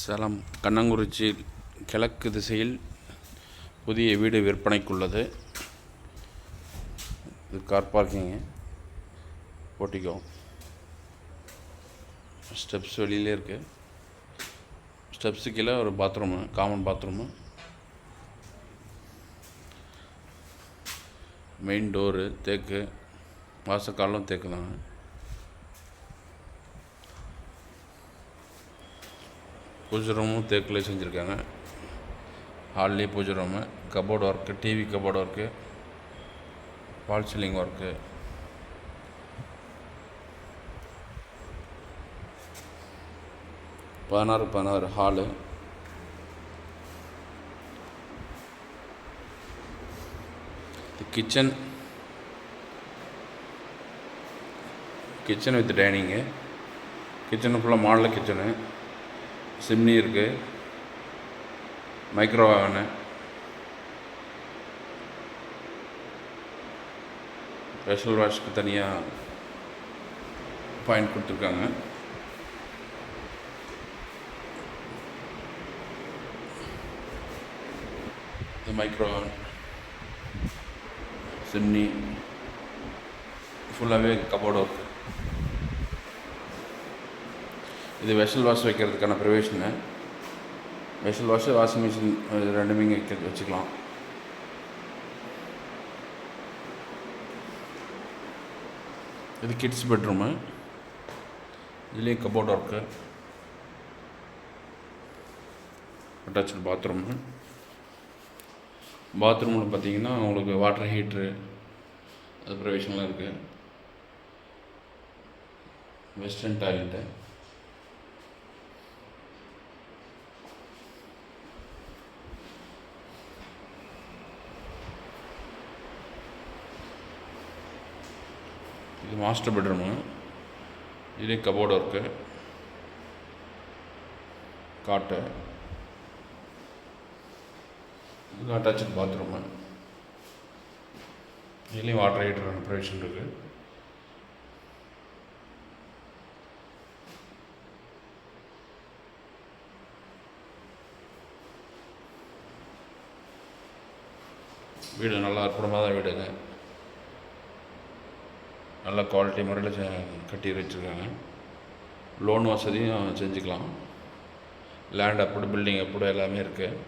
சேலம் கண்ணங்குறிச்சி கிழக்கு திசையில் புதிய வீடு விற்பனைக்குள்ளது. இது கார் பார்க்கிங்கு, போட்டிக்கோ, ஸ்டெப்ஸ் வெளியிலே இருக்குது. ஸ்டெப்ஸு கீழே ஒரு bathroom, common bathroom, main door தேக்கு, வாசக்காலும் தேக்கு தாங்க. பூஜை ரூமும் தேக்கில் செஞ்சுருக்காங்க. ஹால்லேயே பூஜை room, cupboard work, TV cupboard work, false ceiling work, பதினாறு hall, kitchen with dining. Kitchen ஃபுல்லாக மாடல் கிச்சனு, சிம்னி இருக்குது, மைக்ரோ ஓவனு, வெஷல் வாஷ்க்கு தனியாக பாயிண்ட் கொடுத்துருக்காங்க. இது மைக்ரோ ஓவன், சிம்னி, ஃபுல்லாகவே கபோர்டு ஒர்க்கு. இது வெஷல் வாஷ் வைக்கிறதுக்கான provision. Vessel wash, washing machine ரெண்டுமே இங்கே வச்சுக்கலாம். இது கிட்ஸ் பெட்ரூமு, இதுலேயே கபோர்ட் ஒர்க்கு, அட்டாச்சு பாத்ரூமு. பாத்ரூமில் பார்த்தீங்கன்னா உங்களுக்கு வாட்டர் ஹீட்ரு அது ப்ரிவேஷன்லாம் இருக்குது. வெஸ்டர்ன் டாய்லெட்டு, இது மாஸ்டர் பெட்ரூமு, இதே கபோர்டு ஒர்க்கு, காட்டு, இது அட்டாச்சு பாத்ரூமு, இதுலேயும் வாட்டர் ஹீட்டர் ப்ரொவிஷன் இருக்குது. வீடு நல்லா அற்புதமாக தான் வீடுங்க. நல்ல குவாலிட்டி முறையில் கட்டி வச்சுருக்காங்க. லோன் வசதியும் செஞ்சுக்கலாம். லேண்ட் அப்ரூவ்டு, பில்டிங் அப்ரூவ்டு எல்லாமே இருக்குது.